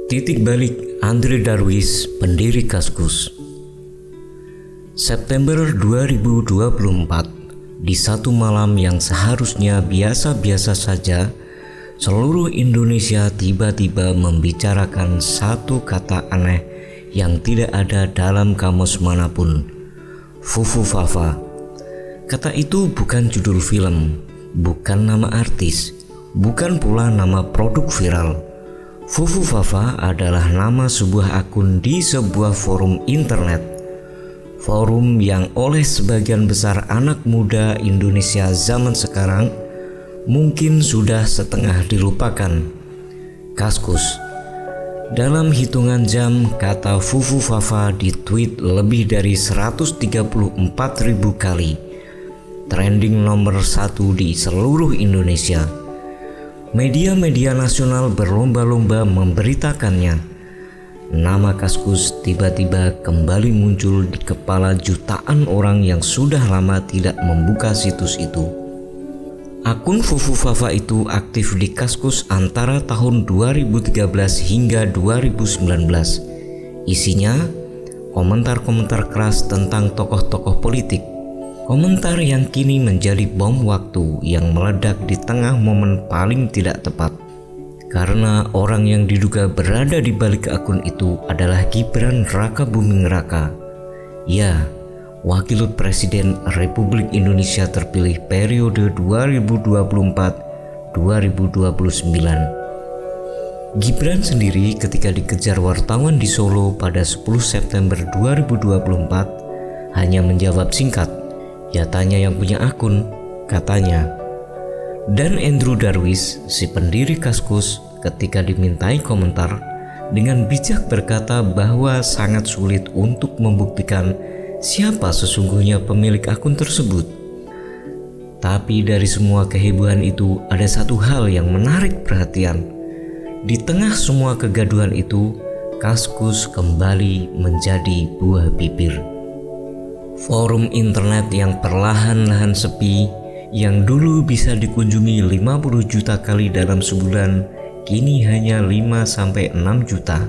Titik balik Andre Darwis, pendiri Kaskus. September 2024, di satu malam yang seharusnya biasa-biasa saja, seluruh Indonesia tiba-tiba membicarakan satu kata aneh yang tidak ada dalam kamus manapun, Fufufafa. Kata itu bukan judul film, bukan nama artis, bukan pula nama produk viral. Fufufafa adalah nama sebuah akun di sebuah forum internet. Forum yang oleh sebagian besar anak muda Indonesia zaman sekarang mungkin sudah setengah dilupakan. Kaskus. Dalam hitungan jam, kata Fufufafa ditweet lebih dari 134.000 kali. Trending nomor 1 di seluruh Indonesia. Media-media nasional berlomba-lomba memberitakannya. Nama Kaskus tiba-tiba kembali muncul di kepala jutaan orang yang sudah lama tidak membuka situs itu. Akun Fufufafa itu aktif di Kaskus antara tahun 2013 hingga 2019. Isinya komentar-komentar keras tentang tokoh-tokoh politik. Komentar yang kini menjadi bom waktu yang meledak di tengah momen paling tidak tepat. Karena orang yang diduga berada di balik akun itu adalah Gibran Rakabuming Raka. Ya, Wakil Presiden Republik Indonesia terpilih periode 2024-2029. Gibran sendiri ketika dikejar wartawan di Solo pada 10 September 2024 hanya menjawab singkat, "Ya tanya yang punya akun," katanya. Dan Andrew Darwis, si pendiri Kaskus, ketika dimintai komentar, dengan bijak berkata bahwa sangat sulit untuk membuktikan siapa sesungguhnya pemilik akun tersebut. Tapi dari semua kehebohan itu ada satu hal yang menarik perhatian. Di tengah semua kegaduhan itu, Kaskus kembali menjadi buah bibir. Forum internet yang perlahan-lahan sepi, yang dulu bisa dikunjungi 50 juta kali dalam sebulan, kini hanya 5-6 juta.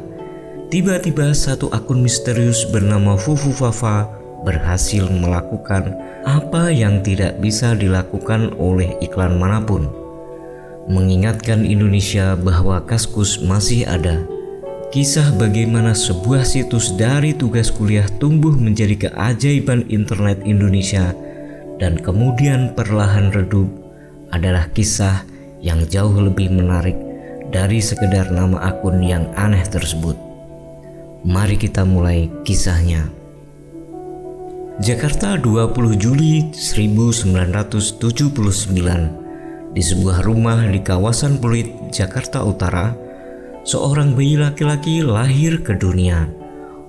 Tiba-tiba satu akun misterius bernama Fufufafa berhasil melakukan apa yang tidak bisa dilakukan oleh iklan manapun. Mengingatkan Indonesia bahwa Kaskus masih ada. Kisah bagaimana sebuah situs dari tugas kuliah tumbuh menjadi keajaiban internet Indonesia dan kemudian perlahan redup adalah kisah yang jauh lebih menarik dari sekedar nama akun yang aneh tersebut. Mari kita mulai kisahnya. Jakarta 20 Juli 1979. Di sebuah rumah di kawasan Pluit, Jakarta Utara, seorang bayi laki-laki lahir ke dunia.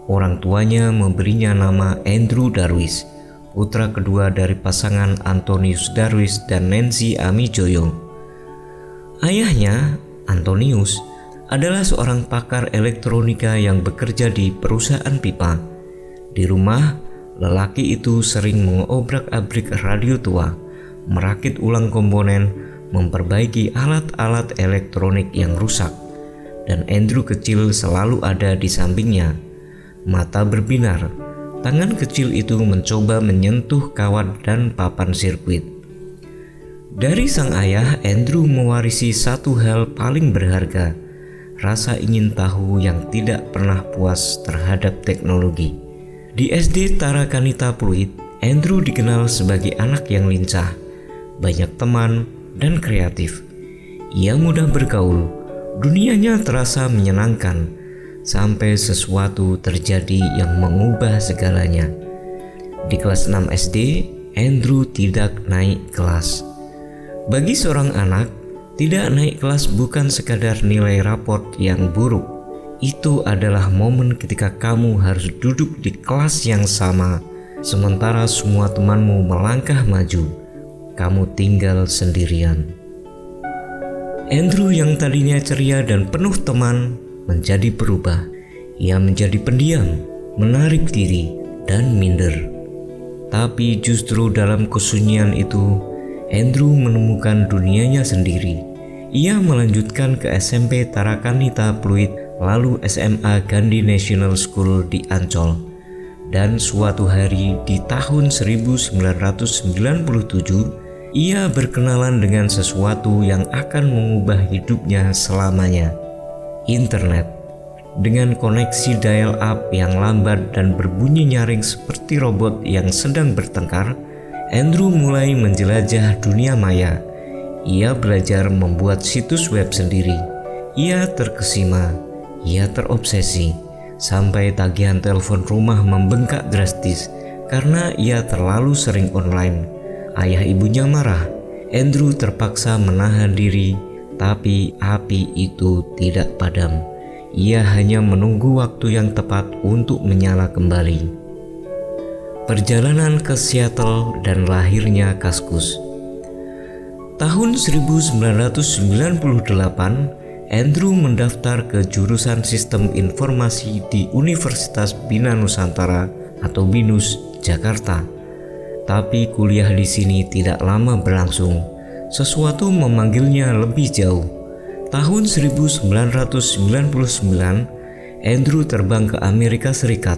Orang tuanya memberinya nama Andrew Darwis, putra kedua dari pasangan Antonius Darwis dan Nancy Amijoyo. Ayahnya, Antonius, adalah seorang pakar elektronika yang bekerja di perusahaan pipa. Di rumah, lelaki itu sering mengobrak-abrik radio tua, merakit ulang komponen, memperbaiki alat-alat elektronik yang rusak. Dan Andrew kecil selalu ada di sampingnya. Mata berbinar, tangan kecil itu mencoba menyentuh kawat dan papan sirkuit. Dari sang ayah, Andrew mewarisi satu hal paling berharga, rasa ingin tahu yang tidak pernah puas terhadap teknologi. Di SD Tarakanita Pluit, Andrew dikenal sebagai anak yang lincah, banyak teman, dan kreatif. Ia mudah bergaul. Dunianya terasa menyenangkan sampai sesuatu terjadi yang mengubah segalanya. Di kelas 6 SD, Andrew tidak naik kelas. Bagi seorang anak, tidak naik kelas bukan sekadar nilai raport yang buruk. Itu adalah momen ketika kamu harus duduk di kelas yang sama, sementara semua temanmu melangkah maju. Kamu tinggal sendirian. Andrew yang tadinya ceria dan penuh teman menjadi berubah. Ia menjadi pendiam, menarik diri, dan minder. Tapi justru dalam kesunyian itu, Andrew menemukan dunianya sendiri. Ia melanjutkan ke SMP Tarakanita Pluit lalu SMA Gandhi National School di Ancol. Dan suatu hari di tahun 1997, ia berkenalan dengan sesuatu yang akan mengubah hidupnya selamanya. Internet. Dengan koneksi dial-up yang lambat dan berbunyi nyaring seperti robot yang sedang bertengkar, Andrew mulai menjelajah dunia maya. Ia belajar membuat situs web sendiri. Ia terkesima, ia terobsesi, sampai tagihan telepon rumah membengkak drastis karena ia terlalu sering online. Ayah ibunya marah. Andrew terpaksa menahan diri, tapi api itu tidak padam. Ia hanya menunggu waktu yang tepat untuk menyala kembali. Perjalanan ke Seattle dan lahirnya Kaskus. Tahun 1998, Andrew mendaftar ke jurusan Sistem Informasi di Universitas Bina Nusantara atau BINUS, Jakarta. Tapi kuliah di sini tidak lama berlangsung. Sesuatu memanggilnya lebih jauh. Tahun 1999, Andrew terbang ke Amerika Serikat.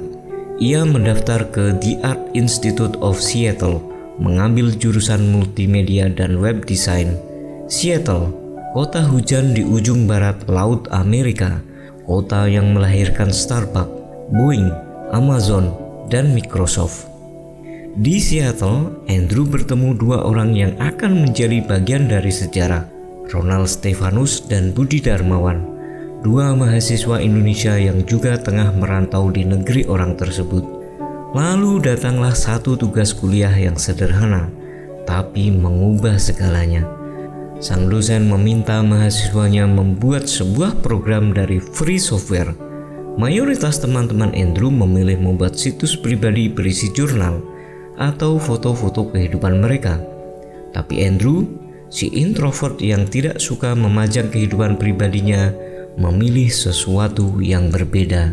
Ia mendaftar ke The Art Institute of Seattle, mengambil jurusan multimedia dan web design. Seattle, kota hujan di ujung barat Laut Amerika, kota yang melahirkan Starbucks, Boeing, Amazon, dan Microsoft. Di Seattle, Andrew bertemu dua orang yang akan menjadi bagian dari sejarah, Ronald Stefanus dan Budi Darmawan, dua mahasiswa Indonesia yang juga tengah merantau di negeri orang tersebut. Lalu datanglah satu tugas kuliah yang sederhana, tapi mengubah segalanya. Sang dosen meminta mahasiswanya membuat sebuah program dari free software. Mayoritas teman-teman Andrew memilih membuat situs pribadi berisi jurnal atau foto-foto kehidupan mereka. Tapi Andrew, si introvert yang tidak suka memajang kehidupan pribadinya, memilih sesuatu yang berbeda.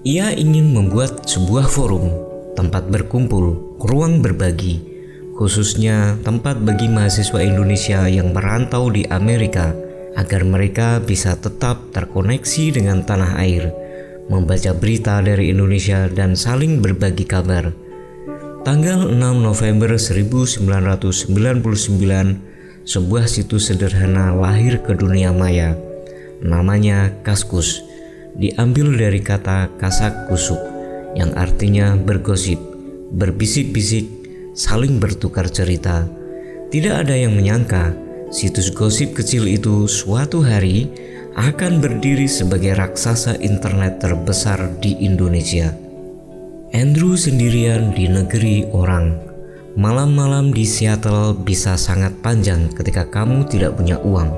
Ia ingin membuat sebuah forum, tempat berkumpul, ruang berbagi, khususnya tempat bagi mahasiswa Indonesia yang merantau di Amerika, agar mereka bisa tetap terkoneksi dengan tanah air, membaca berita dari Indonesia dan saling berbagi kabar. Tanggal 6 November 1999, sebuah situs sederhana lahir ke dunia maya. Namanya Kaskus, diambil dari kata kasak kusuk, yang artinya bergosip, berbisik-bisik, saling bertukar cerita. Tidak ada yang menyangka situs gosip kecil itu suatu hari akan berdiri sebagai raksasa internet terbesar di Indonesia. Andrew sendirian di negeri orang. Malam-malam di Seattle bisa sangat panjang ketika kamu tidak punya uang.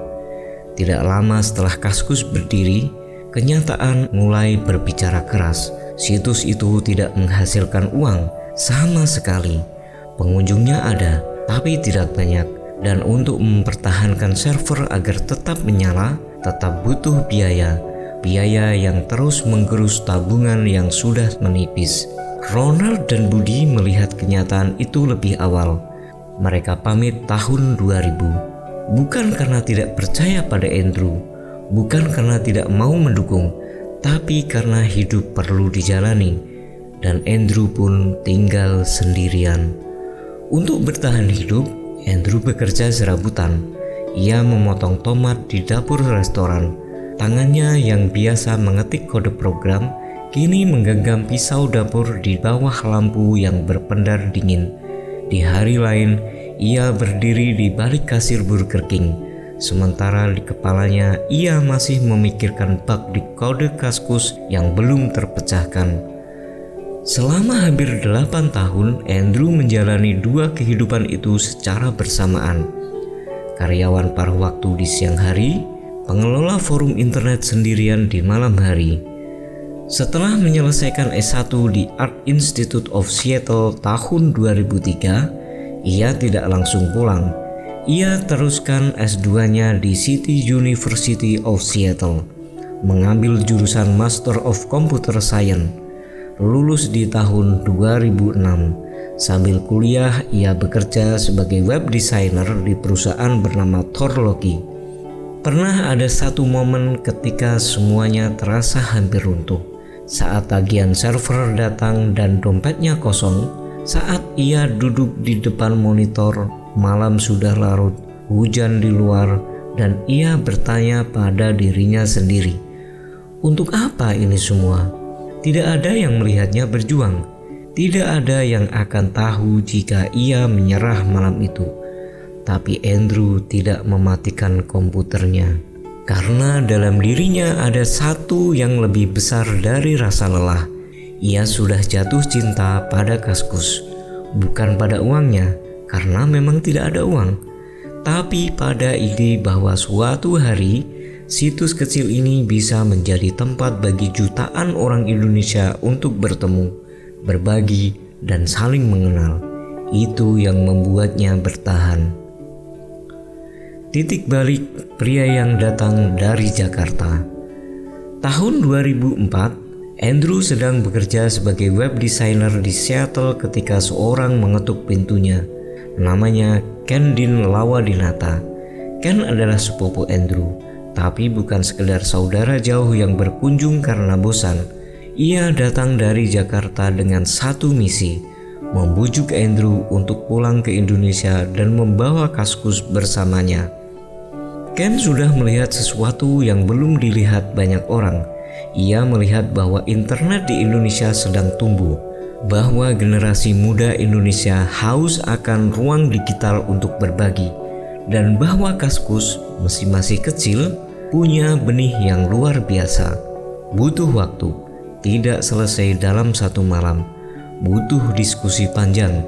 Tidak lama setelah Kaskus berdiri, kenyataan mulai berbicara keras. Situs itu tidak menghasilkan uang sama sekali. Pengunjungnya ada, tapi tidak banyak. Dan untuk mempertahankan server agar tetap menyala, tetap butuh biaya. Biaya yang terus menggerus tabungan yang sudah menipis. Ronald dan Budi melihat kenyataan itu lebih awal. Mereka pamit tahun 2000. Bukan karena tidak percaya pada Andrew, bukan karena tidak mau mendukung, tapi karena hidup perlu dijalani. Dan Andrew pun tinggal sendirian. Untuk bertahan hidup, Andrew bekerja serabutan. Ia memotong tomat di dapur restoran. Tangannya yang biasa mengetik kode program kini menggenggam pisau dapur di bawah lampu yang berpendar dingin. Di hari lain, ia berdiri di balik kasir Burger King. Sementara di kepalanya, ia masih memikirkan bug di kode Kaskus yang belum terpecahkan. Selama hampir 8 tahun, Andrew menjalani dua kehidupan itu secara bersamaan. Karyawan paruh waktu di siang hari, pengelola forum internet sendirian di malam hari. Setelah menyelesaikan S1 di Art Institute of Seattle tahun 2003, ia tidak langsung pulang. Ia teruskan S2-nya di City University of Seattle, mengambil jurusan Master of Computer Science. Lulus di tahun 2006. Sambil kuliah, ia bekerja sebagai web designer di perusahaan bernama Thorlogi. Pernah ada satu momen ketika semuanya terasa hampir runtuh. Saat tagihan server datang dan dompetnya kosong, saat ia duduk di depan monitor, malam sudah larut, hujan di luar, dan ia bertanya pada dirinya sendiri, untuk apa ini semua? Tidak ada yang melihatnya berjuang. Tidak ada yang akan tahu jika ia menyerah malam itu. Tapi Andrew tidak mematikan komputernya. Karena dalam dirinya ada satu yang lebih besar dari rasa lelah. Ia sudah jatuh cinta pada Kaskus. Bukan pada uangnya, karena memang tidak ada uang. Tapi pada ide bahwa suatu hari situs kecil ini bisa menjadi tempat bagi jutaan orang Indonesia untuk bertemu, berbagi, dan saling mengenal. Itu yang membuatnya bertahan. Titik balik pria yang datang dari Jakarta. Tahun 2004, Andrew sedang bekerja sebagai web designer di Seattle ketika seorang mengetuk pintunya. Namanya Kendin Lawadinata. Ken adalah sepupu Andrew, tapi bukan sekedar saudara jauh yang berkunjung karena bosan. Ia datang dari Jakarta dengan satu misi, membujuk Andrew untuk pulang ke Indonesia dan membawa Kaskus bersamanya. Ken sudah melihat sesuatu yang belum dilihat banyak orang. Ia melihat bahwa internet di Indonesia sedang tumbuh, bahwa generasi muda Indonesia haus akan ruang digital untuk berbagi, dan bahwa Kaskus meski masih kecil punya benih yang luar biasa. Butuh waktu, tidak selesai dalam satu malam. Butuh diskusi panjang,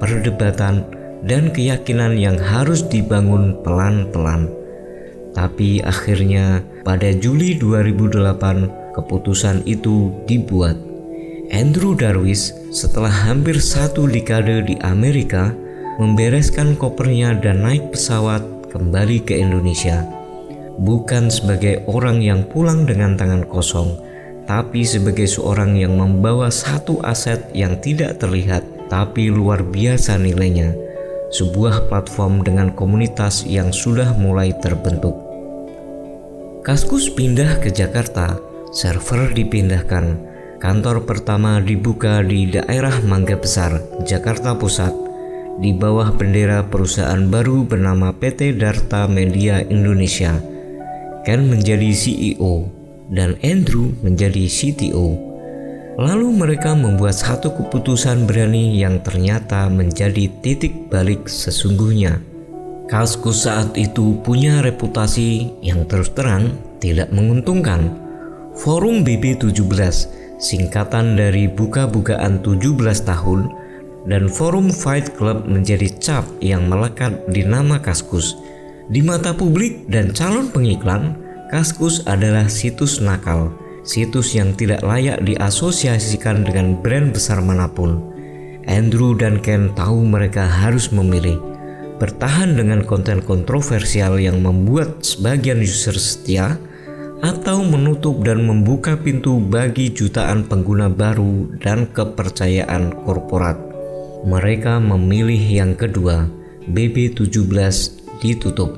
perdebatan, dan keyakinan yang harus dibangun pelan-pelan. Tapi akhirnya pada Juli 2008 keputusan itu dibuat. Andrew Darwish setelah hampir satu dekade di Amerika membereskan kopernya dan naik pesawat kembali ke Indonesia. Bukan sebagai orang yang pulang dengan tangan kosong, tapi sebagai seorang yang membawa satu aset yang tidak terlihat tapi luar biasa nilainya. Sebuah platform dengan komunitas yang sudah mulai terbentuk. Kaskus pindah ke Jakarta, server dipindahkan, kantor pertama dibuka di daerah Mangga Besar, Jakarta Pusat, di bawah bendera perusahaan baru bernama PT Darta Media Indonesia. Ken menjadi CEO dan Andrew menjadi CTO. Lalu mereka membuat satu keputusan berani yang ternyata menjadi titik balik sesungguhnya. Kaskus saat itu punya reputasi yang terus terang tidak menguntungkan. Forum BB17, singkatan dari buka-bukaan 17 tahun, dan Forum Fight Club menjadi cap yang melekat di nama Kaskus. Di mata publik dan calon pengiklan, Kaskus adalah situs nakal, situs yang tidak layak diasosiasikan dengan brand besar manapun. Andrew dan Ken tahu mereka harus memilih, bertahan dengan konten kontroversial yang membuat sebagian user setia, atau menutup dan membuka pintu bagi jutaan pengguna baru dan kepercayaan korporat. Mereka memilih yang kedua. BB17 ditutup,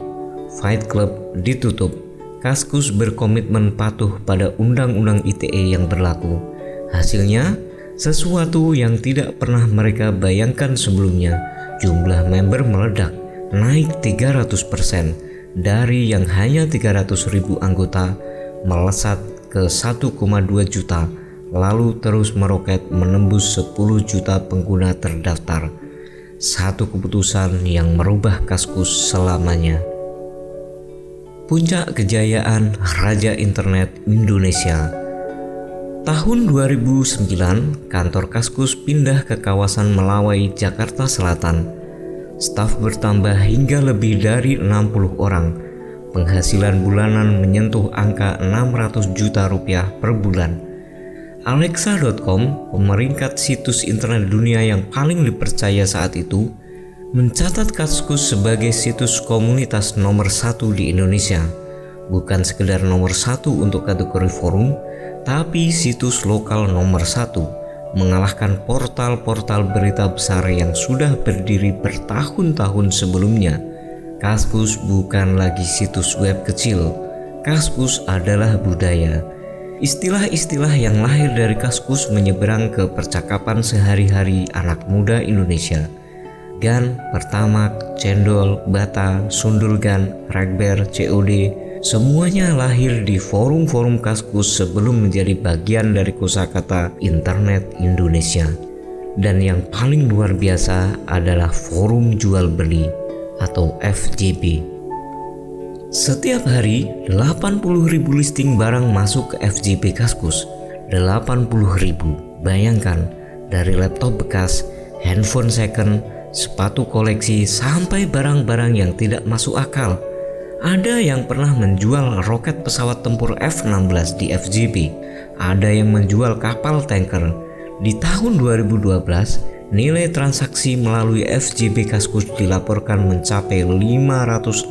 Fight Club ditutup. Kaskus berkomitmen patuh pada Undang-Undang ITE yang berlaku. Hasilnya, sesuatu yang tidak pernah mereka bayangkan sebelumnya. Jumlah member meledak, naik 300%, dari yang hanya 300.000 anggota melesat ke 1,2 juta, lalu terus meroket menembus 10 juta pengguna terdaftar. Satu keputusan yang merubah Kaskus selamanya. Puncak kejayaan Raja Internet Indonesia. Tahun 2009, kantor Kaskus pindah ke kawasan Melawai, Jakarta Selatan. Staf bertambah hingga lebih dari 60 orang. Penghasilan bulanan menyentuh angka 600 juta rupiah per bulan. Alexa.com, pemeringkat situs internet dunia yang paling dipercaya saat itu, mencatat Kaskus sebagai situs komunitas nomor 1 di Indonesia. Bukan sekedar nomor 1 untuk kategori forum, tapi situs lokal nomor 1, mengalahkan portal-portal berita besar yang sudah berdiri bertahun-tahun sebelumnya. Kaskus bukan lagi situs web kecil. Kaskus adalah budaya. Istilah-istilah yang lahir dari Kaskus menyeberang ke percakapan sehari-hari anak muda Indonesia. Gan, pertamak, cendol, bata, sundulgan, rekber, COD, semuanya lahir di forum-forum Kaskus sebelum menjadi bagian dari kosakata internet Indonesia. Dan yang paling luar biasa adalah forum jual beli atau FJB. Setiap hari 80.000 listing barang masuk ke FJB Kaskus. 80.000, bayangkan, dari laptop bekas, handphone second, sepatu koleksi sampai barang-barang yang tidak masuk akal. Ada yang pernah menjual roket pesawat tempur F-16 di FJB. Ada yang menjual kapal tanker. Di tahun 2012, nilai transaksi melalui FJB Kaskus dilaporkan mencapai 567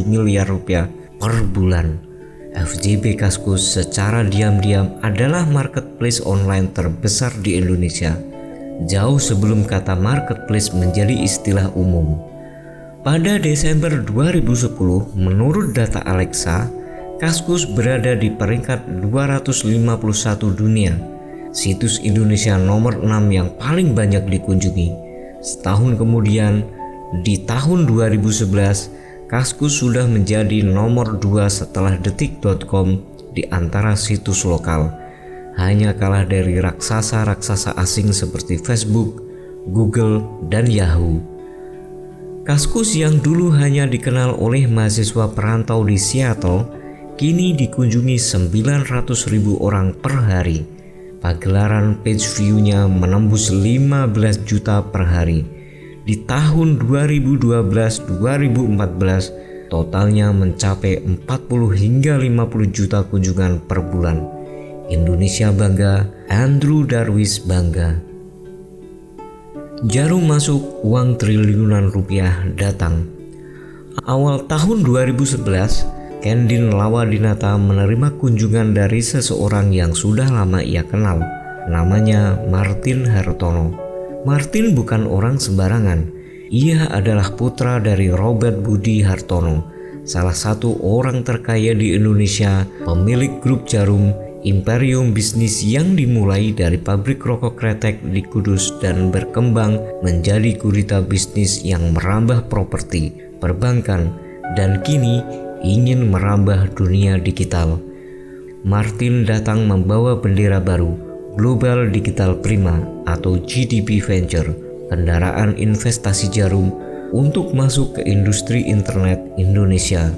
miliar rupiah per bulan. FJB Kaskus secara diam-diam adalah marketplace online terbesar di Indonesia, jauh sebelum kata marketplace menjadi istilah umum. Pada Desember 2010, menurut data Alexa, Kaskus berada di peringkat 251 dunia. Situs Indonesia nomor 6 yang paling banyak dikunjungi. Setahun kemudian, di tahun 2011, Kaskus sudah menjadi nomor 2 setelah detik.com di antara situs lokal. Hanya kalah dari raksasa-raksasa asing seperti Facebook, Google, dan Yahoo. Kaskus yang dulu hanya dikenal oleh mahasiswa perantau di Seattle, kini dikunjungi 900.000 orang per hari. Pagelaran page view-nya menembus 15 juta per hari. Di tahun 2012-2014, totalnya mencapai 40 hingga 50 juta kunjungan per bulan. Indonesia bangga, Andrew Darwis bangga. Jarum masuk, uang triliunan rupiah datang. Awal tahun 2011, Kendin Lawadinata menerima kunjungan dari seseorang yang sudah lama ia kenal. Namanya Martin Hartono. Martin bukan orang sembarangan. Ia adalah putra dari Robert Budi Hartono, salah satu orang terkaya di Indonesia, pemilik grup Jarum, imperium bisnis yang dimulai dari pabrik rokok kretek di Kudus dan berkembang menjadi gurita bisnis yang merambah properti, perbankan, dan kini ingin merambah dunia digital. Martin datang membawa bendera baru, Global Digital Prima atau GDP Venture, kendaraan investasi Jarum untuk masuk ke industri internet Indonesia.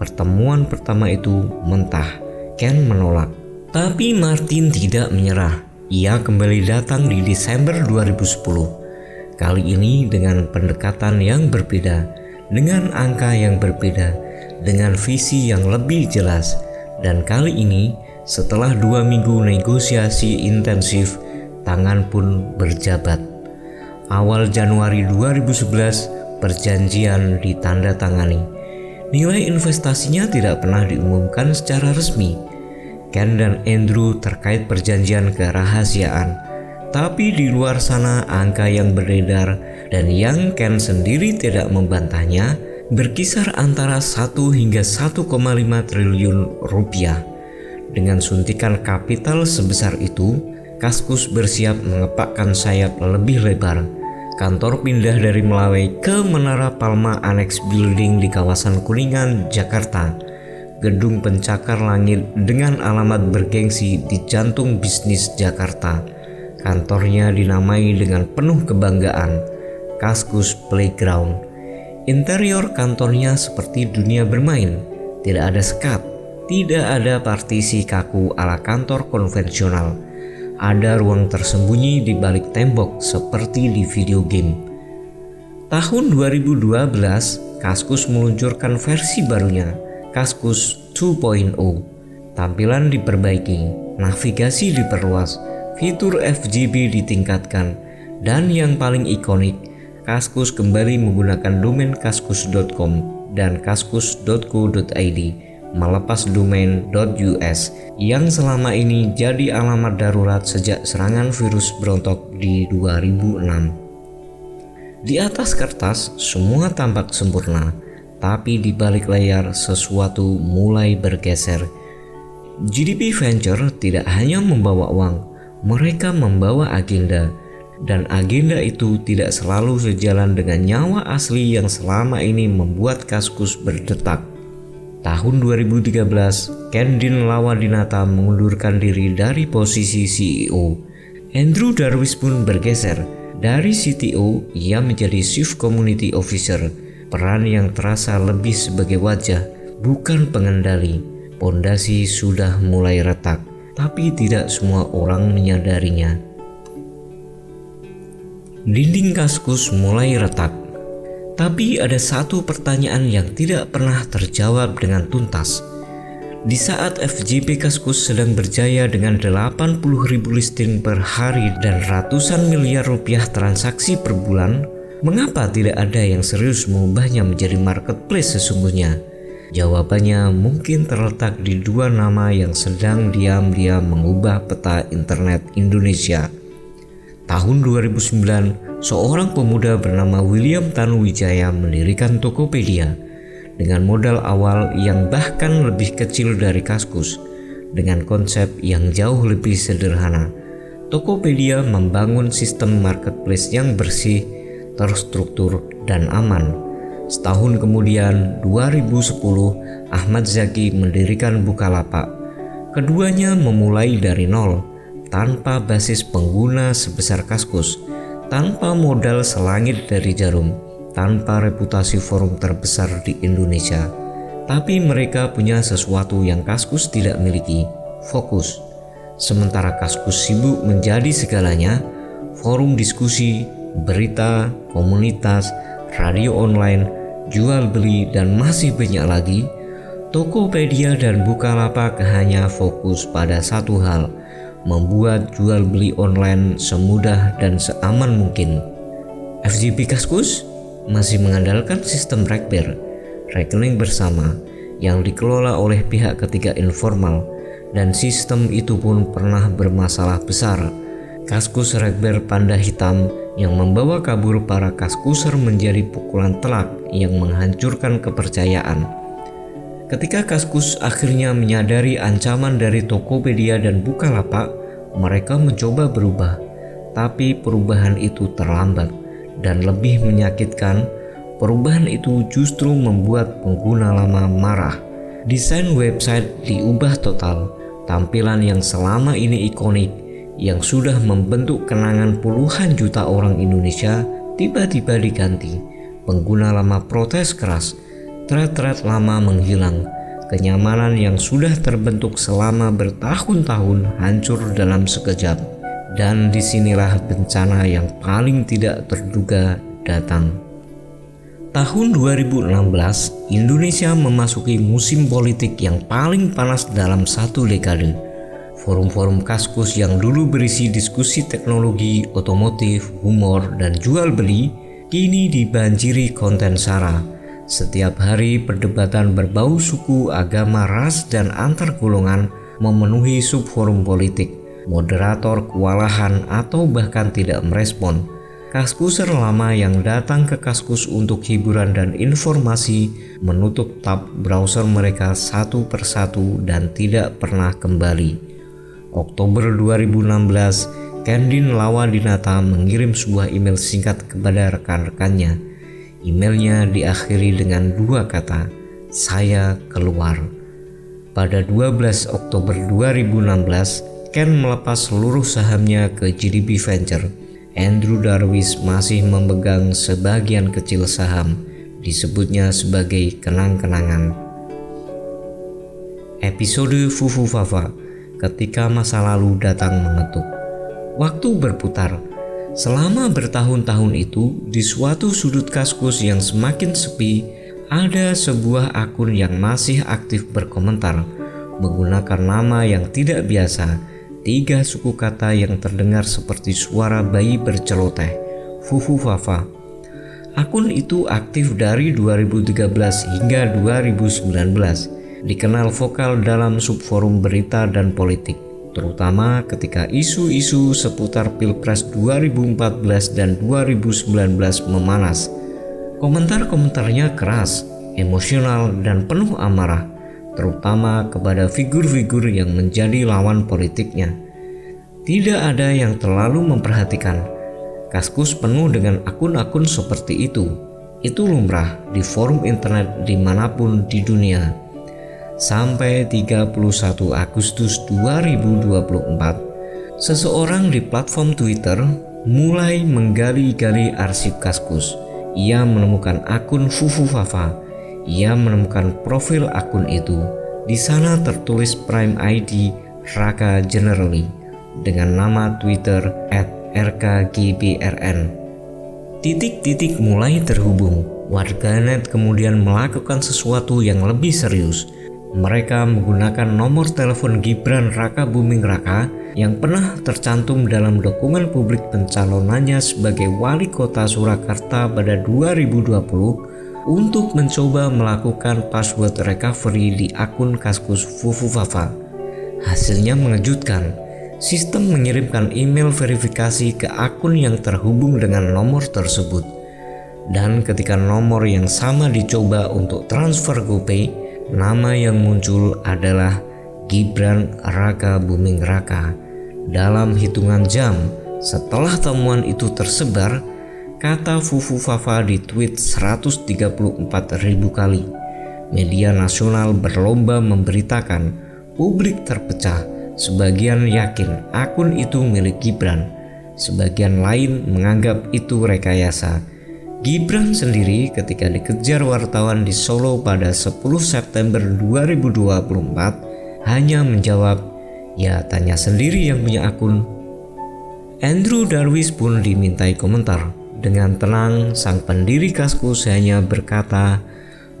Pertemuan pertama itu mentah, Ken menolak. Tapi Martin tidak menyerah. Ia kembali datang di Desember 2010. Kali ini dengan pendekatan yang berbeda, dengan angka yang berbeda, dengan visi yang lebih jelas. Dan kali ini setelah 2 minggu negosiasi intensif, tangan pun berjabat. Awal Januari 2011, perjanjian ditandatangani. Nilai investasinya tidak pernah diumumkan secara resmi. Ken dan Andrew terkait perjanjian kerahasiaan, tapi di luar sana angka yang beredar dan yang Ken sendiri tidak membantahnya berkisar antara 1 hingga 1,5 triliun rupiah. Dengan suntikan kapital sebesar itu, Kaskus bersiap mengepakkan sayap lebih lebar. Kantor pindah dari Melawai ke Menara Palma Annex Building di kawasan Kuningan, Jakarta. Gedung pencakar langit dengan alamat bergengsi di jantung bisnis Jakarta. Kantornya dinamai dengan penuh kebanggaan, Kaskus Playground. Interior kantornya seperti dunia bermain, tidak ada sekat, tidak ada partisi kaku ala kantor konvensional. Ada ruang tersembunyi di balik tembok seperti di video game. Tahun 2012, Kaskus meluncurkan versi barunya, Kaskus 2.0. Tampilan diperbaiki, navigasi diperluas, fitur FJB ditingkatkan, dan yang paling ikonik, Kaskus kembali menggunakan domain kaskus.com dan kaskus.co.id, melepas domain .us yang selama ini jadi alamat darurat sejak serangan virus berontak di 2006. Di atas kertas semua tampak sempurna, tapi di balik layar sesuatu mulai bergeser. GDP Venture tidak hanya membawa uang, mereka membawa agenda. Dan agenda itu tidak selalu sejalan dengan nyawa asli yang selama ini membuat Kaskus berdetak. Tahun 2013, Kendin Lawadinata mengundurkan diri dari posisi CEO. Andrew Darwish pun bergeser. Dari CTO, ia menjadi Chief Community Officer, peran yang terasa lebih sebagai wajah, bukan pengendali. Pondasi sudah mulai retak, tapi tidak semua orang menyadarinya. Dinding Kaskus mulai retak, tapi ada satu pertanyaan yang tidak pernah terjawab dengan tuntas. Di saat FJP Kaskus sedang berjaya dengan 80.000 listing per hari dan ratusan miliar rupiah transaksi per bulan, mengapa tidak ada yang serius mengubahnya menjadi marketplace sesungguhnya? Jawabannya mungkin terletak di dua nama yang sedang diam-diam mengubah peta internet Indonesia. Tahun 2009, seorang pemuda bernama William Tanuwijaya mendirikan Tokopedia dengan modal awal yang bahkan lebih kecil dari Kaskus. Dengan konsep yang jauh lebih sederhana, Tokopedia membangun sistem marketplace yang bersih, terstruktur, dan aman. Setahun kemudian, 2010, Ahmad Zaki mendirikan Bukalapak. Keduanya memulai dari nol, tanpa basis pengguna sebesar Kaskus, tanpa modal selangit dari jarum, tanpa reputasi forum terbesar di Indonesia. Tapi mereka punya sesuatu yang Kaskus tidak miliki, fokus. Sementara Kaskus sibuk menjadi segalanya, forum diskusi, berita, komunitas, radio online, jual beli, dan masih banyak lagi, Tokopedia dan Bukalapak hanya fokus pada satu hal, membuat jual beli online semudah dan seaman mungkin. FJP Kaskus masih mengandalkan sistem Rekber, rekening bersama, yang dikelola oleh pihak ketiga informal, dan sistem itu pun pernah bermasalah besar. Kaskus Rekber panda hitam yang membawa kabur para kaskuser menjadi pukulan telak yang menghancurkan kepercayaan. Ketika Kaskus akhirnya menyadari ancaman dari Tokopedia dan Bukalapak, mereka mencoba berubah, tapi perubahan itu terlambat dan lebih menyakitkan. Perubahan itu justru membuat pengguna lama marah. Desain website diubah total, tampilan yang selama ini ikonik, yang sudah membentuk kenangan puluhan juta orang Indonesia, tiba-tiba diganti. Pengguna lama protes keras. Thread-thread lama menghilang, kenyamanan yang sudah terbentuk selama bertahun-tahun hancur dalam sekejap. Dan disinilah bencana yang paling tidak terduga datang. Tahun 2016, Indonesia memasuki musim politik yang paling panas dalam satu dekade. Forum-forum Kaskus yang dulu berisi diskusi teknologi, otomotif, humor, dan jual beli, kini dibanjiri konten sara. Setiap hari perdebatan berbau suku, agama, ras, dan antar golongan memenuhi subforum politik. Moderator kewalahan atau bahkan tidak merespon. Kaskuser lama yang datang ke Kaskus untuk hiburan dan informasi menutup tab browser mereka satu persatu dan tidak pernah kembali. Oktober 2016, Kendin Lawadinata mengirim sebuah email singkat kepada rekan-rekannya. Emailnya diakhiri dengan dua kata, "Saya keluar." Pada 12 Oktober 2016, Ken melepas seluruh sahamnya ke GDP Venture. Andrew Darwish masih memegang sebagian kecil saham, disebutnya sebagai kenang-kenangan. Episode Fufu Fafa, ketika masa lalu datang mengetuk. Waktu berputar. Selama bertahun-tahun itu, di suatu sudut Kaskus yang semakin sepi, ada sebuah akun yang masih aktif berkomentar, menggunakan nama yang tidak biasa, 3 suku kata yang terdengar seperti suara bayi berceloteh, Fufu Fafa. Akun itu aktif dari 2013 hingga 2019, dikenal vokal dalam subforum berita dan politik. terutama ketika isu-isu seputar Pilpres 2014 dan 2019 memanas. Komentar-komentarnya keras, emosional, dan penuh amarah, terutama kepada figur-figur yang menjadi lawan politiknya. Tidak ada yang terlalu memperhatikan. Kaskus penuh dengan akun-akun seperti itu. Itu lumrah di forum internet dimanapun di dunia. Sampai 31 Agustus 2024, seseorang di platform Twitter mulai menggali-gali arsip Kaskus. Ia menemukan akun Fufufafa. Ia menemukan profil akun itu. Di sana tertulis Prime ID Raka Generally dengan nama Twitter @rkgbrn. Titik-titik mulai terhubung. Warganet kemudian melakukan sesuatu yang lebih serius. Mereka menggunakan nomor telepon Gibran Raka Buming Raka yang pernah tercantum dalam dokumen publik pencalonannya sebagai wali kota Surakarta pada 2020 untuk mencoba melakukan password recovery di akun Kaskus Fufufafa. Hasilnya mengejutkan. Sistem mengirimkan email verifikasi ke akun yang terhubung dengan nomor tersebut. Dan ketika nomor yang sama dicoba untuk transfer GoPay, nama yang muncul adalah Gibran Raka Buming Raka. Dalam hitungan jam setelah temuan itu tersebar, kata Fufufafa ditweet 134.000 kali. Media nasional berlomba memberitakan, publik terpecah. Sebagian yakin akun itu milik Gibran, sebagian lain menganggap itu rekayasa. Gibran sendiri ketika dikejar wartawan di Solo pada 10 September 2024 hanya menjawab, "Ya tanya sendiri yang punya akun." Andrew Darwis pun dimintai komentar. Dengan tenang, sang pendiri Kaskus hanya berkata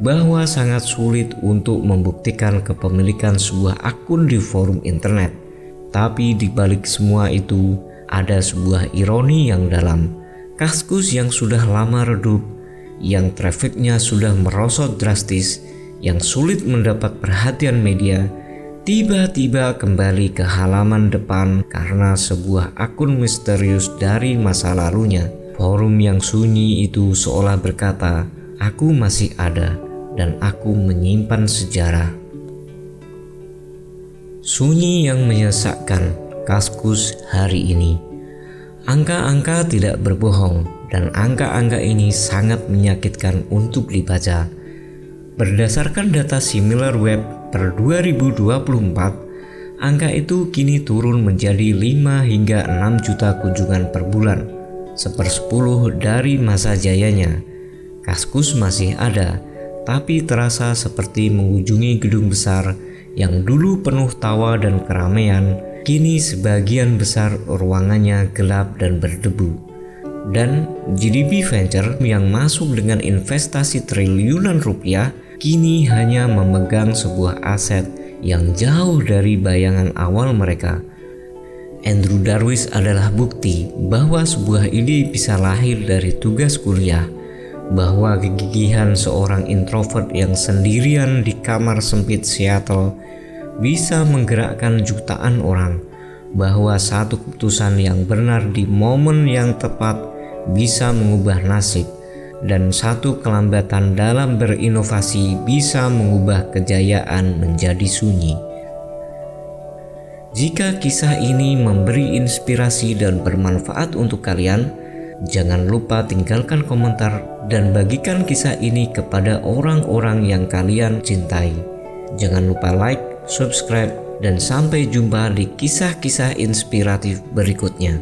bahwa sangat sulit untuk membuktikan kepemilikan sebuah akun di forum internet. Tapi di balik semua itu ada sebuah ironi yang dalam. Kaskus yang sudah lama redup, yang trafiknya sudah merosot drastis, yang sulit mendapat perhatian media, tiba-tiba kembali ke halaman depan karena sebuah akun misterius dari masa lalunya. Forum yang sunyi itu seolah berkata, "Aku masih ada dan aku menyimpan sejarah." Sunyi yang menyesakkan Kaskus hari ini. Angka-angka tidak berbohong dan angka-angka ini sangat menyakitkan untuk dibaca. Berdasarkan data SimilarWeb per 2024, angka itu kini turun menjadi 5 hingga 6 juta kunjungan per bulan, 1/10 dari masa jayanya. Kaskus masih ada, tapi terasa seperti mengunjungi gedung besar yang dulu penuh tawa dan keramaian. Kini sebagian besar ruangannya gelap dan berdebu. Dan GDB Venture yang masuk dengan investasi triliunan rupiah kini hanya memegang sebuah aset yang jauh dari bayangan awal mereka. Andrew Darwis adalah bukti bahwa sebuah ide bisa lahir dari tugas kuliah, bahwa kegigihan seorang introvert yang sendirian di kamar sempit Seattle bisa menggerakkan jutaan orang, bahwa satu keputusan yang benar di momen yang tepat bisa mengubah nasib, dan satu kelambatan dalam berinovasi bisa mengubah kejayaan menjadi sunyi. Jika kisah ini memberi inspirasi dan bermanfaat untuk kalian, jangan lupa tinggalkan komentar dan bagikan kisah ini kepada orang-orang yang kalian cintai. Jangan lupa like, subscribe, dan sampai jumpa di kisah-kisah inspiratif berikutnya.